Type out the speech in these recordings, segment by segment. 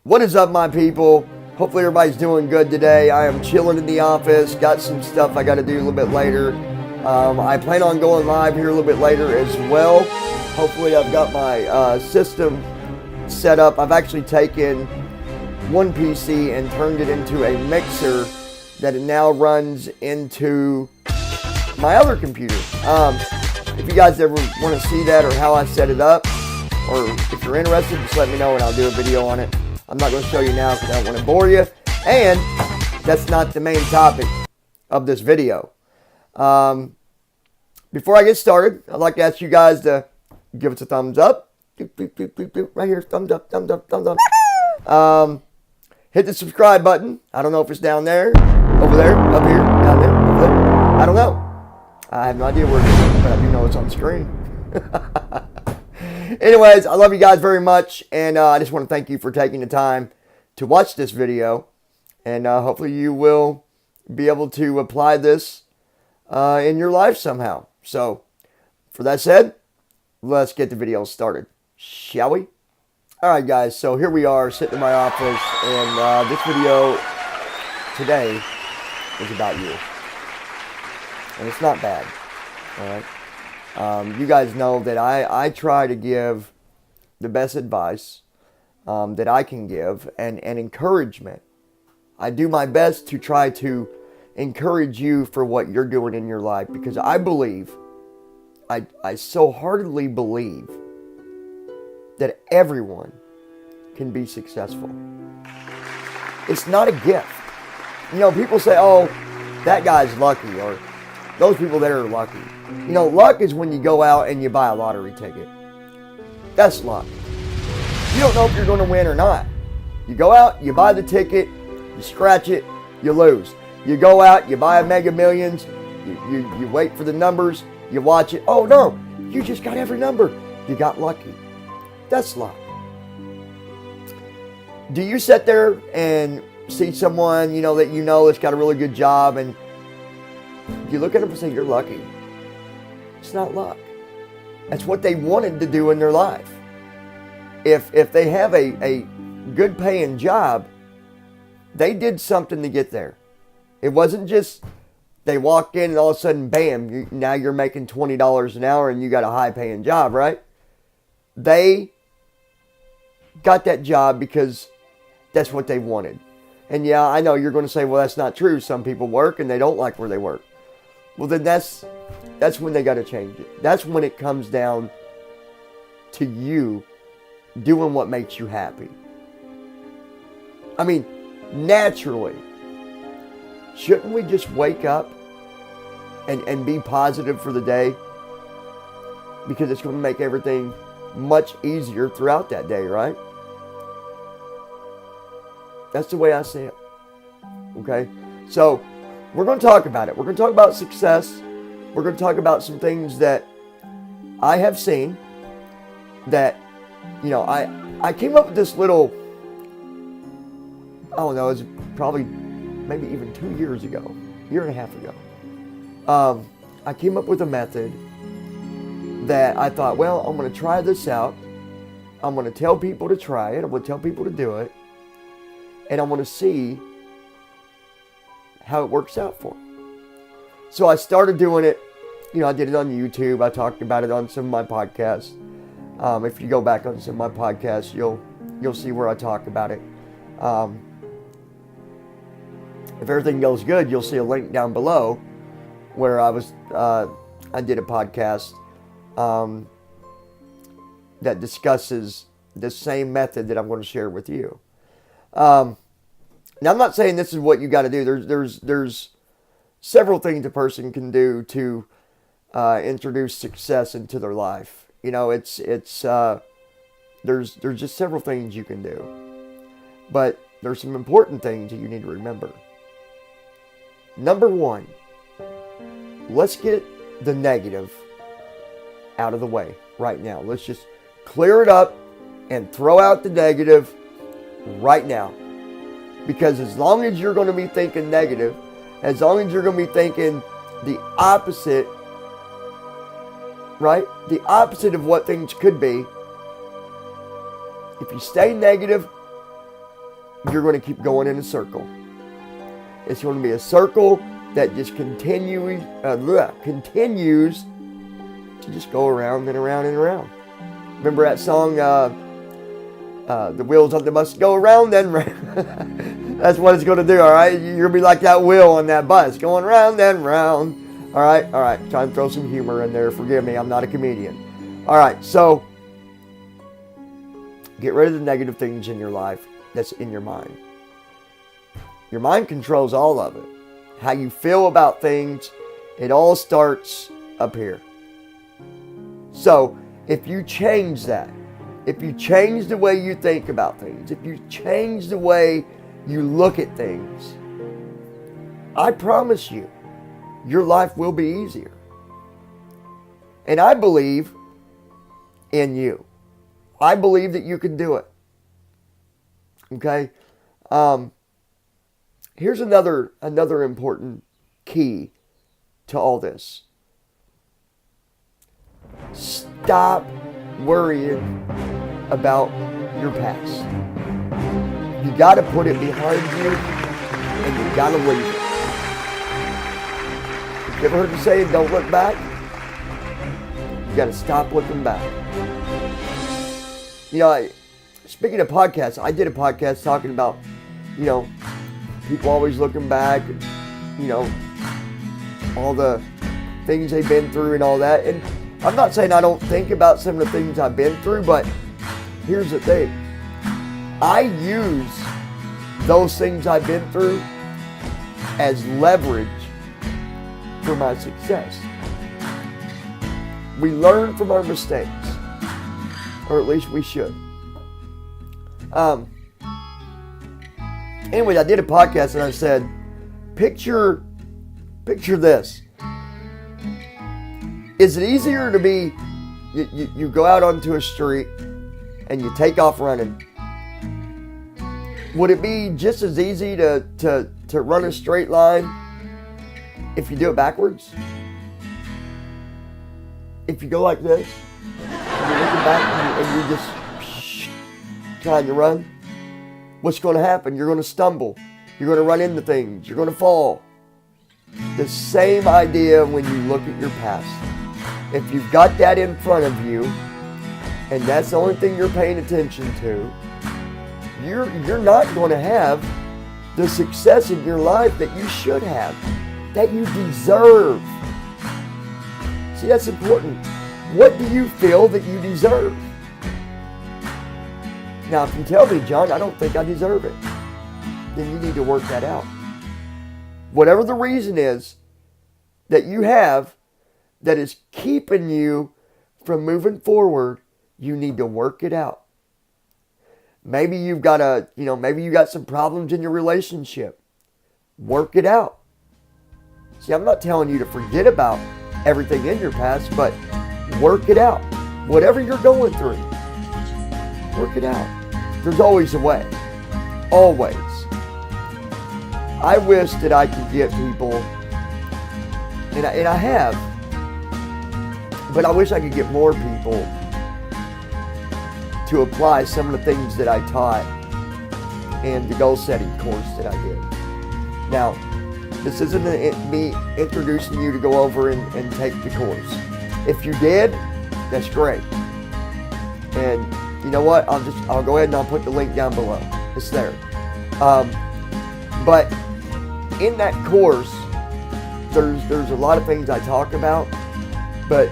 What is up, my people? Hopefully everybody's doing good today. I am chilling in the office. Got some stuff I got to do a little bit later. I plan on going live here a little bit later as well. Hopefully I've got my system set up. I've actually taken one PC and turned it into a mixer that it now runs into my other computer. If you guys ever want to see that or how I set it up, or if you're interested, just let me know and I'll do a video on it. I'm not going to show you now because I don't want to bore you. And that's not the main topic of this video. Before I get started, I'd like to ask you guys to give us a thumbs up. Right here, thumbs up, thumbs up, thumbs up. Hit the subscribe button. I don't know if it's down there, over there, up here, down there, over there. I don't know. I have no idea where it is, but I do know it's on the screen. Anyways, I love you guys very much, and I just want to thank you for taking the time to watch this video, and hopefully you will be able to apply this in your life somehow. So, for that said, let's get the video started, shall we? Alright guys, so here we are sitting in my office, and this video today is about you. And it's not bad, alright? You guys know that I try to give the best advice that I can give and encouragement. I do my best to try to encourage you for what you're doing in your life, because I believe, I so heartily believe that everyone can be successful. It's not a gift. You know, people say, oh, that guy's lucky, or those people that are lucky. You know, luck is when you go out and you buy a lottery ticket. That's luck. You don't know if you're going to win or not. You go out, you buy the ticket, you scratch it, you lose. You go out, you buy a Mega Millions, you wait for the numbers, you watch it. Oh no, you just got every number. You got lucky. That's luck. Do you sit there and see someone, you know, that's got a really good job, and you look at them and say, you're lucky? It's not luck. That's what they wanted to do in their life. If they have a good paying job, they did something to get there. It wasn't just they walked in and all of a sudden, bam, now you're making $20 an hour and you got a high paying job, right? They got that job because that's what they wanted. And yeah, I know you're going to say, well, that's not true. Some people work and they don't like where they work. Well, then that's when they got to change it. That's when it comes down to you doing what makes you happy. I mean, naturally, shouldn't we just wake up and be positive for the day? Because it's going to make everything much easier throughout that day, right? That's the way I see it. Okay? So, we're going to talk about it. We're going to talk about success. We're going to talk about some things that I have seen that, you know, I came up with this little, I don't know, it was probably maybe even 2 years ago, year and a half ago. I came up with a method that I thought, well, I'm going to try this out. I'm going to tell people to try it. I'm going to tell people to do it. And I'm going to see how it works out for them. So I started doing it. You know, I did it on YouTube. I talked about it on some of my podcasts. If you go back on some of my podcasts, you'll see where I talk about it. If everything goes good, you'll see a link down below where I did a podcast that discusses the same method that I'm going to share with you. Now, I'm not saying this is what you got to do. There's several things a person can do to introduce success into their life. You know, there's just several things you can do, but there's some important things that you need to remember. Number one, let's get the negative out of the way right now. Let's just clear it up and throw out the negative right now. Because as long as you're going to be thinking negative, as long as you're going to be thinking the opposite, right? The opposite of what things could be, if you stay negative, you're going to keep going in a circle. It's going to be a circle that just continues to just go around and around and around. Remember that song, the wheels on the bus go around and round. That's what it's going to do, all right? You're going to be like that wheel on that bus, going round and round. All right. Trying to throw some humor in there. Forgive me, I'm not a comedian. All right, so get rid of the negative things in your life that's in your mind. Your mind controls all of it. How you feel about things, it all starts up here. So, if you change that, if you change the way you think about things, if you change the way you look at things, I promise you, your life will be easier. And I believe in you. I believe that you can do it. Okay? Here's another important key to all this. Stop worrying about your past. You got to put it behind you, and you got to leave it. You ever heard the saying, don't look back? You got to stop looking back. You know, speaking of podcasts, I did a podcast talking about, you know, people always looking back, and, you know, all the things they've been through and all that. And I'm not saying I don't think about some of the things I've been through, but here's the thing. I use those things I've been through as leverage for my success. We learn from our mistakes, or at least we should. Anyways, I did a podcast and I said, picture this. Is it easier to be, you go out onto a street and you take off running? Would it be just as easy to run a straight line if you do it backwards? If you go like this, and you're looking back and you're just trying to run, what's going to happen? You're going to stumble. You're going to run into things. You're going to fall. The same idea when you look at your past. If you've got that in front of you, and that's the only thing you're paying attention to, you're not going to have the success in your life that you should have, that you deserve. See, that's important. What do you feel that you deserve? Now, if you tell me, John, I don't think I deserve it, then you need to work that out. Whatever the reason is that you have that is keeping you from moving forward, you need to work it out. Maybe you've got maybe you got some problems in your relationship. Work it out. See, I'm not telling you to forget about everything in your past, but work it out. Whatever you're going through, work it out. There's always a way. Always. I wish that I could get people, and I have, but I wish I could get more people to apply some of the things that I taught in the goal setting course that I did. Now, this isn't me introducing you to go over and take the course. If you did, that's great. And you know what? I'll go ahead and I'll put the link down below. It's there. But in that course, there's a lot of things I talk about, but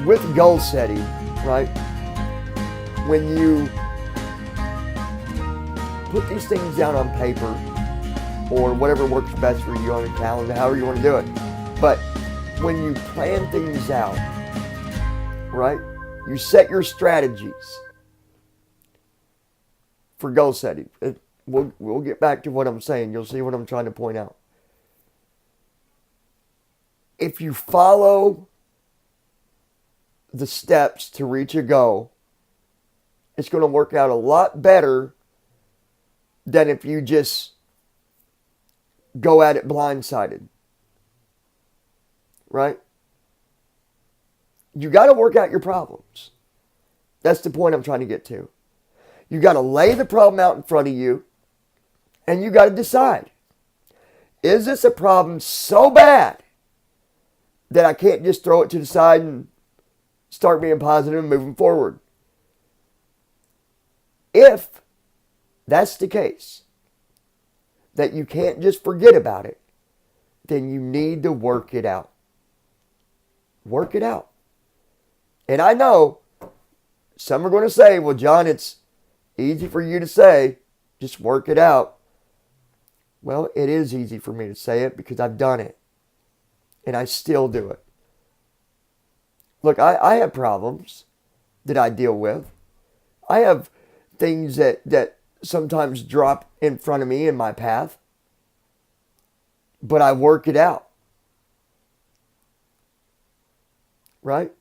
with goal setting, right? When you put these things down on paper or whatever works best for you on a calendar, however you want to do it. But when you plan things out, right? You set your strategies for goal setting. We'll get back to what I'm saying. You'll see what I'm trying to point out. If you follow the steps to reach a goal, it's going to work out a lot better than if you just go at it blindsided. Right? You got to work out your problems. That's the point I'm trying to get to. You got to lay the problem out in front of you, and you got to decide, is this a problem so bad that I can't just throw it to the side and start being positive and moving forward? If that's the case, that you can't just forget about it, then you need to work it out. Work it out. And I know some are going to say, well, John, it's easy for you to say, just work it out. Well, it is easy for me to say it because I've done it. And I still do it. Look, I have problems that I deal with. I have things that sometimes drop in front of me in my path. But I work it out. Right?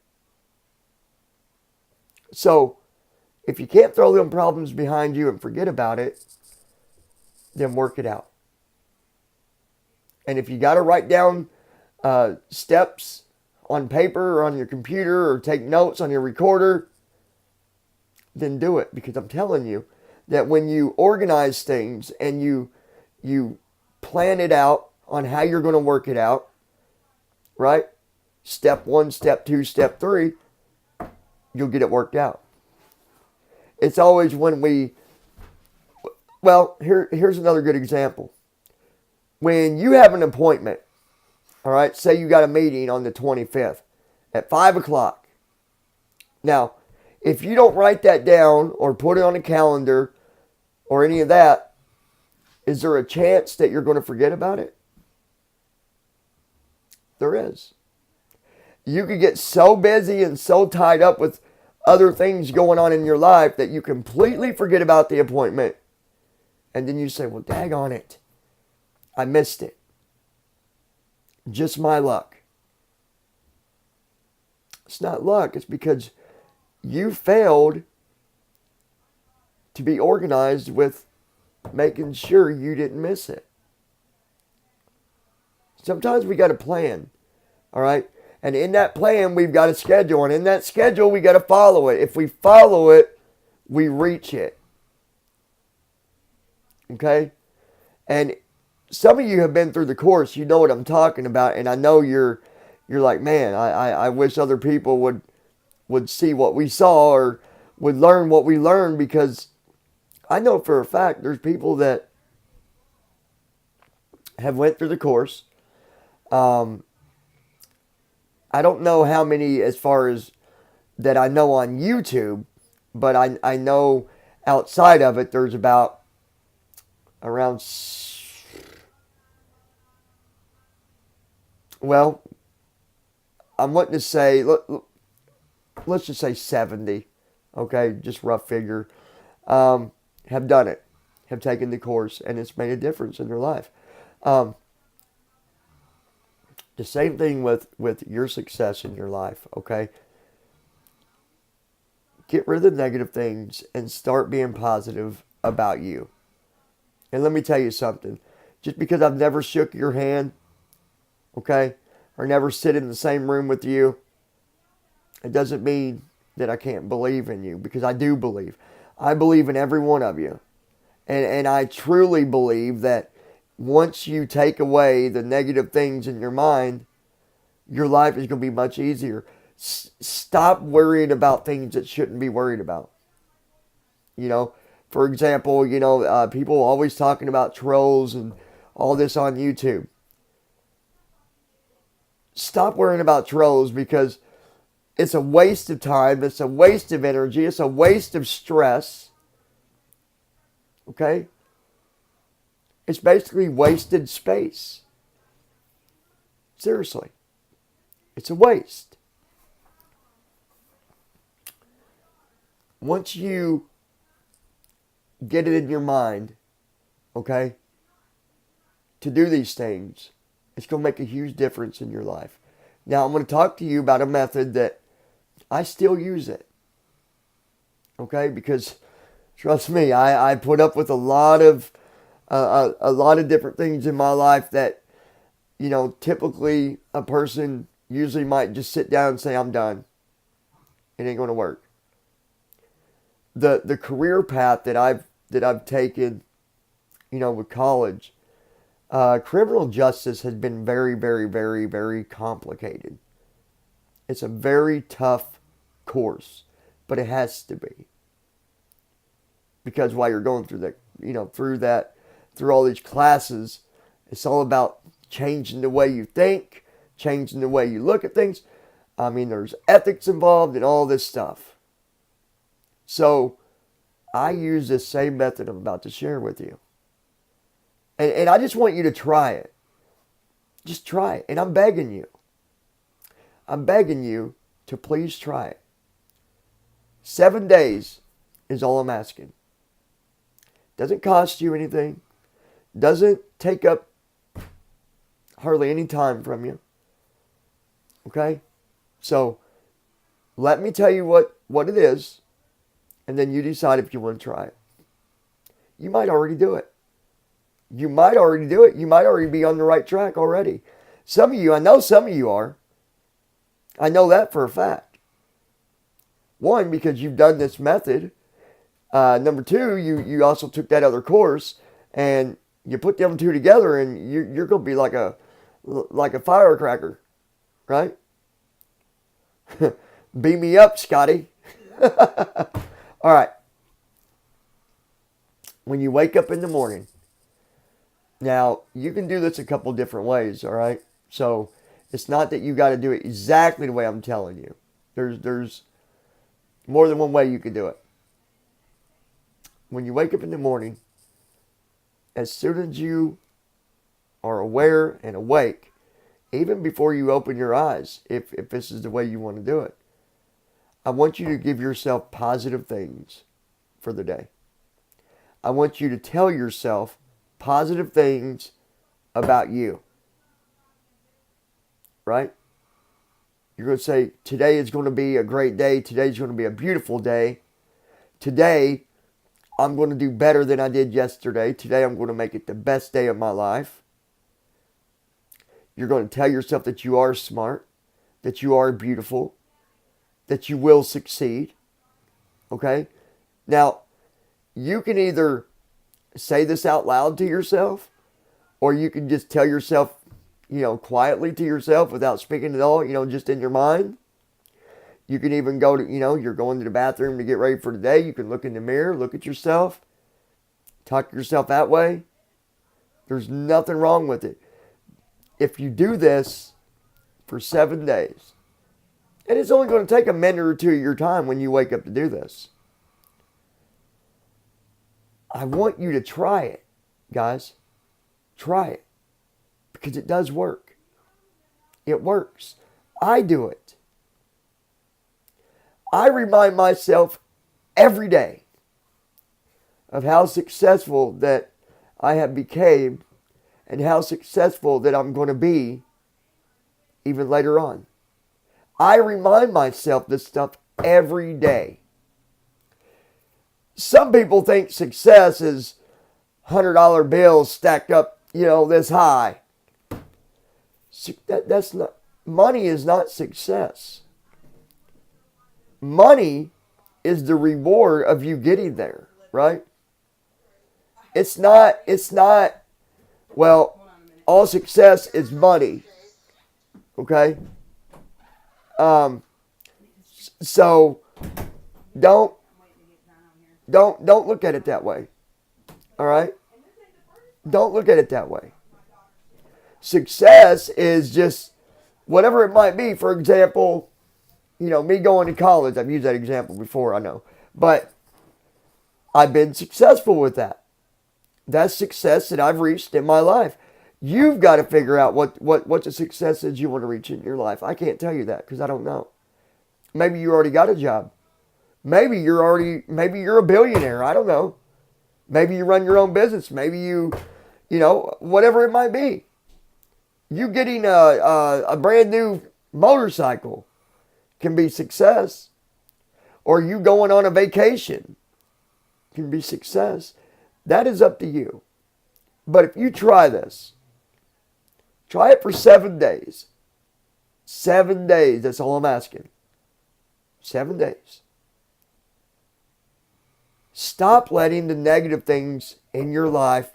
So, if you can't throw them problems behind you and forget about it, then work it out. And if you got to write down steps on paper or on your computer or take notes on your recorder, then do it. Because I'm telling you that when you organize things and you plan it out on how you're going to work it out, right? Step 1, step 2, step 3, you'll get it worked out. It's always when here's another good example. When you have an appointment, all right, say you got a meeting on the 25th at 5 o'clock. Now, if you don't write that down or put it on a calendar or any of that, is there a chance that you're going to forget about it? There is. You could get so busy and so tied up with other things going on in your life that you completely forget about the appointment. And then you say, well, daggone it, I missed it. Just my luck. It's not luck. It's because you failed to be organized with making sure you didn't miss it. Sometimes we got to plan. All right? And in that plan, we've got a schedule. And in that schedule, we got to follow it. If we follow it, we reach it. Okay? And some of you have been through the course. You know what I'm talking about. And I know you're like, man, I wish other people would see what we saw or would learn what we learned, because I know for a fact there's people that have went through the course. I don't know how many as far as that I know on YouTube, but I know outside of it there's about around, well, I'm wanting to say, let's just say 70, okay, just rough figure, have done it, have taken the course, and it's made a difference in their life. The same thing with your success in your life, okay? Get rid of the negative things and start being positive about you. And let me tell you something. Just because I've never shook your hand, okay, or never sit in the same room with you, it doesn't mean that I can't believe in you, because I do believe. I believe in every one of you. And I truly believe that once you take away the negative things in your mind, your life is going to be much easier. Stop worrying about things that shouldn't be worried about. You know, for example, people always talking about trolls and all this on YouTube. Stop worrying about trolls, because it's a waste of time. It's a waste of energy. It's a waste of stress. Okay? It's basically wasted space. Seriously. It's a waste. Once you get it in your mind, okay, to do these things, it's going to make a huge difference in your life. Now, I'm going to talk to you about a method that I still use it. Okay? Because, trust me, I put up with a lot of different things in my life that, typically a person usually might just sit down and say, I'm done. It ain't going to work. the career path that I've taken, with college, criminal justice has been very, very, very, very complicated. It's a very tough course, but it has to be, because while you're going through through all these classes, it's all about changing the way you think, changing the way you look at things. I mean, there's ethics involved and all this stuff. So I use this same method I'm about to share with you. And I just want you to try it. Just try it. And I'm begging you. I'm begging you to please try it. 7 days is all I'm asking. Doesn't cost you anything. Doesn't take up hardly any time from you. Okay? So, let me tell you what it is, and then you decide if you want to try it. You might already do it. You might already do it. You might already be on the right track already. Some of you, I know some of you are. I know that for a fact. One, because you've done this method. Number two, you also took that other course, and you put them two together, and you're going to be like a firecracker, right? Beam me up, Scotty. All right. When you wake up in the morning, now you can do this a couple different ways, all right? So it's not that you got to do it exactly the way I'm telling you. There's more than one way you could do it. When you wake up in the morning, as soon as you are aware and awake, even before you open your eyes, if this is the way you want to do it, I want you to give yourself positive things for the day. I want you to tell yourself positive things about you. Right? You're going to say, today is going to be a great day. Today's going to be a beautiful day. Today, I'm going to do better than I did yesterday. Today, I'm going to make it the best day of my life. You're going to tell yourself that you are smart, that you are beautiful, that you will succeed. Okay? Now, you can either say this out loud to yourself, or you can just tell yourself, quietly to yourself without speaking at all, just in your mind. You can even go to, you're going to the bathroom to get ready for the day. You can look in the mirror, look at yourself, talk to yourself that way. There's nothing wrong with it. If you do this for 7 days, and it's only going to take a minute or two of your time when you wake up to do this. I want you to try it, guys. Try it. Because it does work. It works. I do it. I remind myself every day of how successful that I have become and how successful that I'm going to be even later on. I remind myself this stuff every day. Some people think success is $100 bills stacked up, this high. That's not, money is not success. Money is the reward of you getting there, right? It's not, well, all success is money. Okay? So don't look at it that way. All right? Don't look at it that way. Success is just whatever it might be. For example, me going to college. I've used that example before, I know. But I've been successful with that. That's success that I've reached in my life. You've got to figure out what the success is you want to reach in your life. I can't tell you that because I don't know. Maybe you already got a job. Maybe you're a billionaire. I don't know. Maybe you run your own business. Maybe you whatever it might be. You getting a brand new motorcycle can be success. Or you going on a vacation can be success. That is up to you. But if you try this, try it for 7 days. 7 days, that's all I'm asking. 7 days. Stop letting the negative things in your life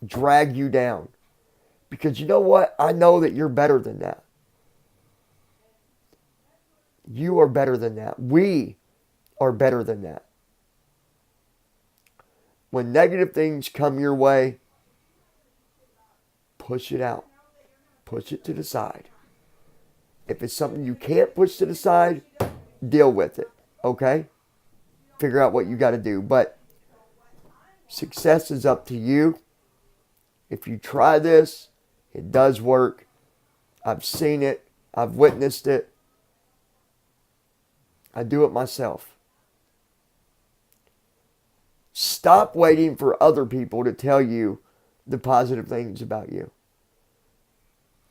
drag you down. Because you know what? I know that you're better than that. You are better than that. We are better than that. When negative things come your way, push it out. Push it to the side. If it's something you can't push to the side, deal with it. Okay? Figure out what you got to do. But success is up to you. If you try this, it does work. I've seen it. I've witnessed it. I do it myself. Stop waiting for other people to tell you the positive things about you.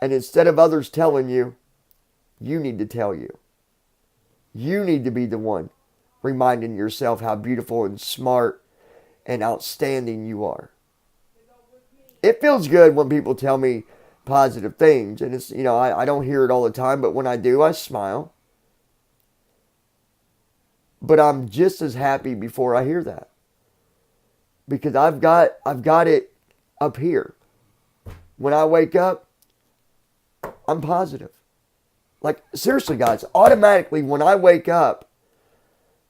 And instead of others telling you, you need to tell you. You need to be the one reminding yourself how beautiful and smart and outstanding you are. It feels good when people tell me positive things. And it's, I don't hear it all the time, but when I do, I smile. But I'm just as happy before I hear that. Because I've got it up here. When I wake up, I'm positive. Like, seriously, guys, automatically when I wake up,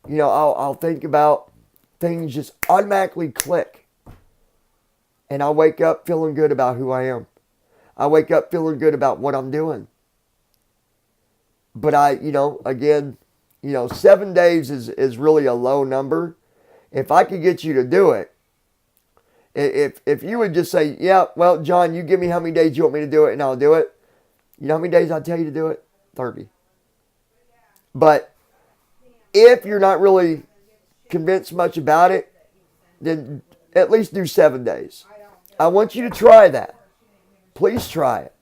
I'll think about things just automatically click. And I wake up feeling good about who I am. I wake up feeling good about what I'm doing. But 7 days is really a low number. If I could get you to do it, if you would just say, yeah, well, John, you give me how many days you want me to do it and I'll do it. You know how many days I'll tell you to do it? 30. But if you're not really convinced much about it, then at least do 7 days. I want you to try that. Please try it.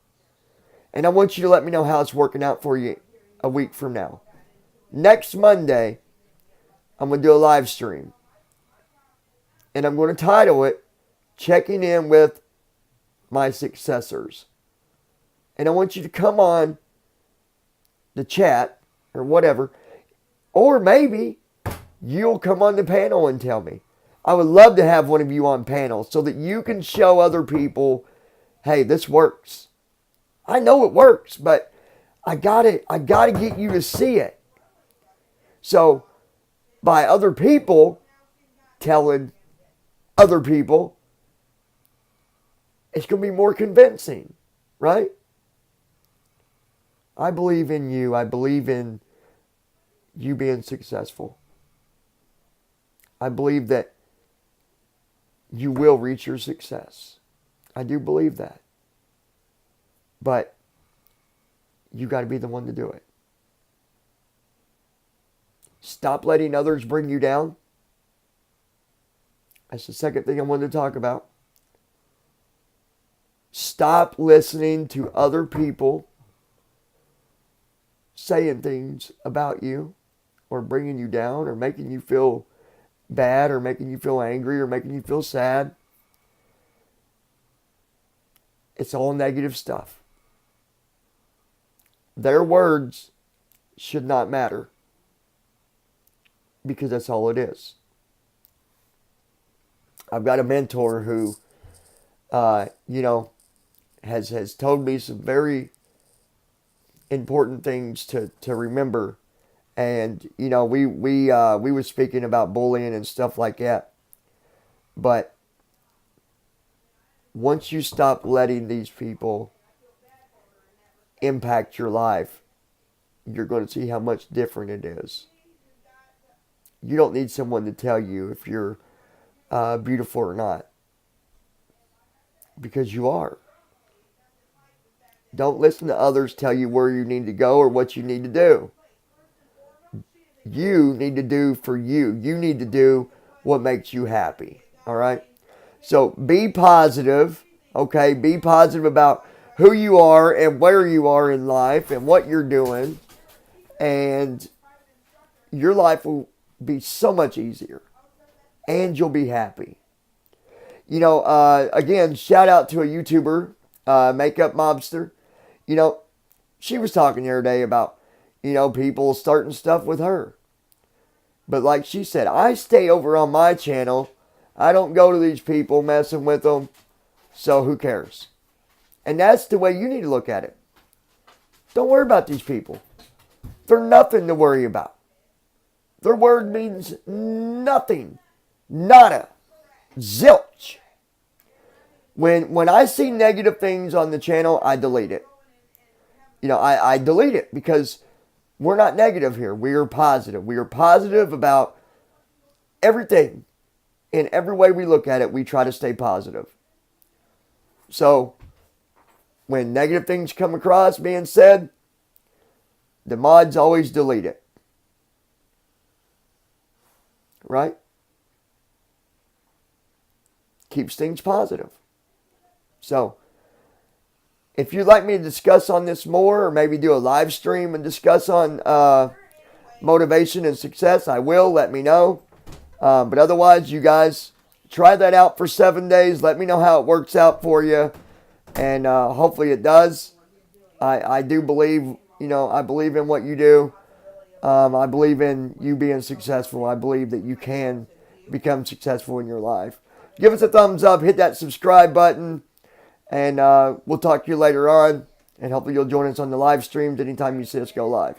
And I want you to let me know how it's working out for you a week from now. Next Monday, I'm going to do a live stream. And I'm going to title it, Checking In with My Successors. And I want you to come on the chat or whatever. Or maybe you'll come on the panel and tell me. I would love to have one of you on panel so that you can show other people, hey, this works. I know it works, but I gotta get you to see it. So by other people telling other people, it's going to be more convincing, right? I believe in you. I believe in you being successful. I believe that you will reach your success. I do believe that. But you got to be the one to do it. Stop letting others bring you down. That's the second thing I wanted to talk about. Stop listening to other people saying things about you or bringing you down or making you feel bad or making you feel angry or making you feel sad. It's all negative stuff. Their words should not matter because that's all it is. I've got a mentor who, has told me some very important things to remember. And, we were speaking about bullying and stuff like that. But once you stop letting these people impact your life, you're going to see how much different it is. You don't need someone to tell you if you're beautiful or not. Because you are. Don't listen to others tell you where you need to go or what you need to do. You need to do for you. You need to do what makes you happy. All right? So be positive. Okay? Be positive about who you are and where you are in life and what you're doing. And your life will be so much easier. And you'll be happy. Again, shout out to a YouTuber, Makeup Mobster. She was talking the other day about, people starting stuff with her. But like she said, I stay over on my channel. I don't go to these people messing with them. So who cares? And that's the way you need to look at it. Don't worry about these people. They're nothing to worry about. Their word means nothing. Nada. Zilch. When I see negative things on the channel, I delete it. I delete it because we're not negative here. We are positive. We are positive about everything. In every way we look at it, we try to stay positive. So, when negative things come across being said, the mods always delete it. Right? Keeps things positive. So, if you'd like me to discuss on this more, or maybe do a live stream and discuss on motivation and success, I will. Let me know. But otherwise, you guys try that out for 7 days. Let me know how it works out for you. And hopefully it does. I do believe, I believe in what you do. I believe in you being successful. I believe that you can become successful in your life. Give us a thumbs up. Hit that subscribe button. And we'll talk to you later on. And hopefully you'll join us on the live streams anytime you see us go live.